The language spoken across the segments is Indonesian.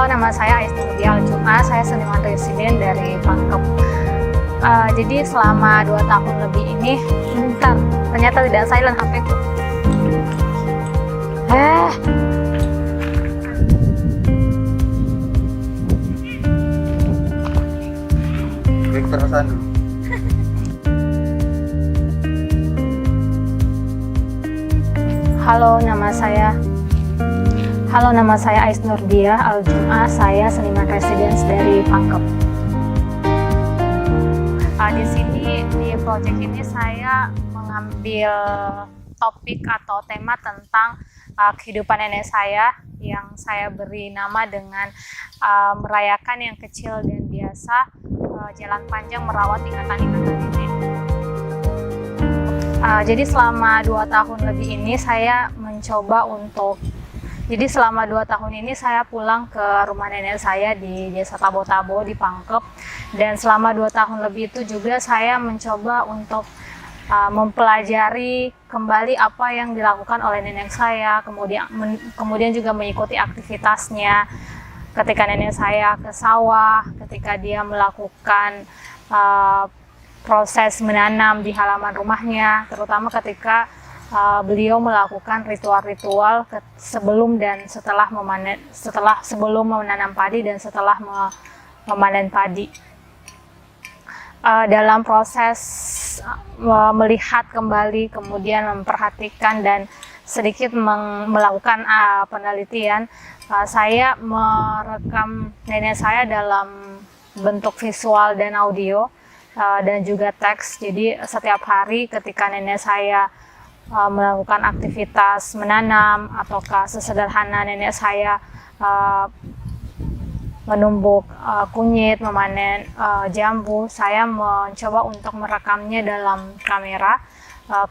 Halo, nama saya Ais Nurdia Al-Jum'ah, saya seniman residen dari Pangkep. Jadi selama 2 tahun lebih ini, ternyata tidak silent HP-ku. Break perasaan dulu. Halo, nama saya Ais Nurdia Al-Jum'ah, saya seniman residence dari Pangkep. Di sini, di project ini saya mengambil topik atau tema tentang kehidupan nenek saya yang saya beri nama dengan merayakan yang kecil dan biasa, jalan panjang merawat ingatan-ingatan nenek. Jadi selama 2 tahun lebih ini saya mencoba Jadi selama 2 tahun ini saya pulang ke rumah nenek saya di Desa Tabo-Tabo di Pangkep, dan selama 2 tahun lebih itu juga saya mencoba untuk mempelajari kembali apa yang dilakukan oleh nenek saya, kemudian juga mengikuti aktivitasnya ketika nenek saya ke sawah, ketika dia melakukan proses menanam di halaman rumahnya, terutama ketika beliau melakukan ritual-ritual sebelum dan sebelum menanam padi dan setelah memanen padi. Dalam proses melihat kembali, kemudian memperhatikan dan sedikit melakukan penelitian, saya merekam nenek saya dalam bentuk visual dan audio dan juga teks. Jadi setiap hari ketika nenek saya melakukan aktivitas menanam, ataukah sesederhana nenek saya menumbuk kunyit, memanen jambu, saya mencoba untuk merekamnya dalam kamera.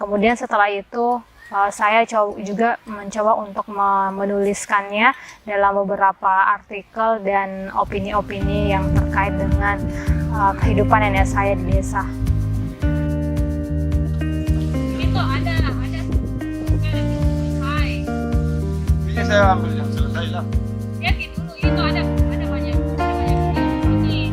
Kemudian setelah itu saya juga mencoba untuk menuliskannya dalam beberapa artikel dan opini-opini yang terkait dengan kehidupan nenek saya di desa. Ini saya ambil yang selesai lah. Lihat dulu, itu ada banyak ini.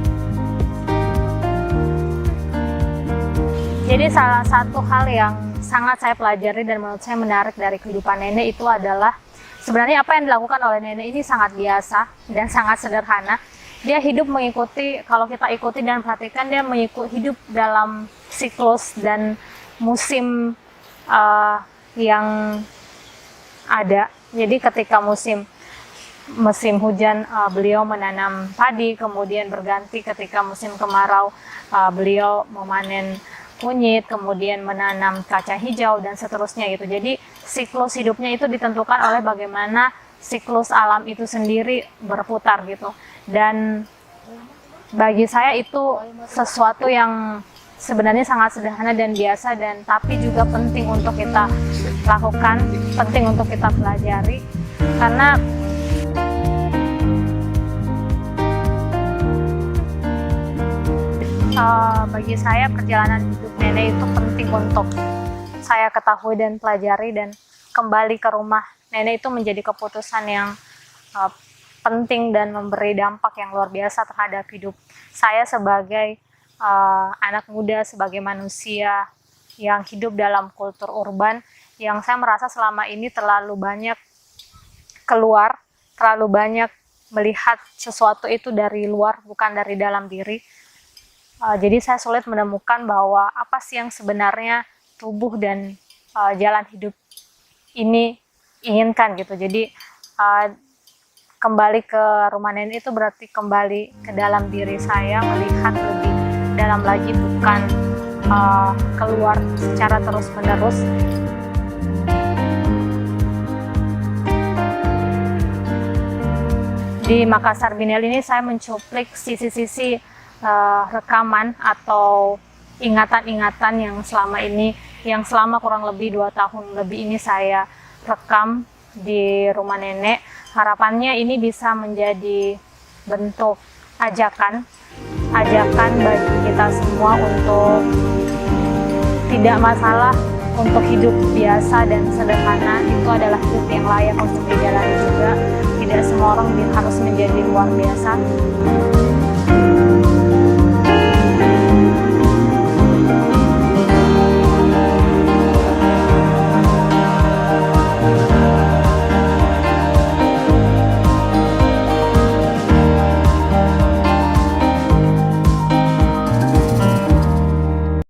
Jadi salah satu hal yang sangat saya pelajari dan menurut saya menarik dari kehidupan nenek itu adalah sebenarnya apa yang dilakukan oleh nenek ini sangat biasa dan sangat sederhana. Dia hidup mengikuti, kalau kita ikuti dan perhatikan, dia hidup dalam siklus dan musim yang ada. Jadi ketika musim hujan beliau menanam padi, kemudian berganti ketika musim kemarau beliau memanen kunyit, kemudian menanam kacang hijau dan seterusnya gitu. Jadi siklus hidupnya itu ditentukan oleh bagaimana siklus alam itu sendiri berputar gitu. Dan bagi saya itu sesuatu yang sebenarnya sangat sederhana dan biasa, dan tapi juga penting untuk kita lakukan, penting untuk kita pelajari, karena bagi saya perjalanan hidup nenek itu penting untuk saya ketahui dan pelajari, dan kembali ke rumah nenek itu menjadi keputusan yang penting dan memberi dampak yang luar biasa terhadap hidup saya sebagai anak muda, sebagai manusia yang hidup dalam kultur urban, yang saya merasa selama ini terlalu banyak keluar, terlalu banyak melihat sesuatu itu dari luar, bukan dari dalam diri. Jadi saya sulit menemukan bahwa apa sih yang sebenarnya tubuh dan jalan hidup ini inginkan gitu. Jadi kembali ke rumah nenek itu berarti kembali ke dalam diri saya, melihat lebih dalam lagi, bukan keluar secara terus-menerus. Di Makassar Binel ini saya mencuplik sisi-sisi rekaman atau ingatan-ingatan yang selama kurang lebih 2 tahun lebih ini saya rekam di rumah nenek. Harapannya ini bisa menjadi bentuk ajakan bagi kita semua untuk tidak masalah untuk hidup biasa dan sederhana itu adalah hidup yang layak untuk dijalani juga. Tidak semua orang harus menjadi luar biasa.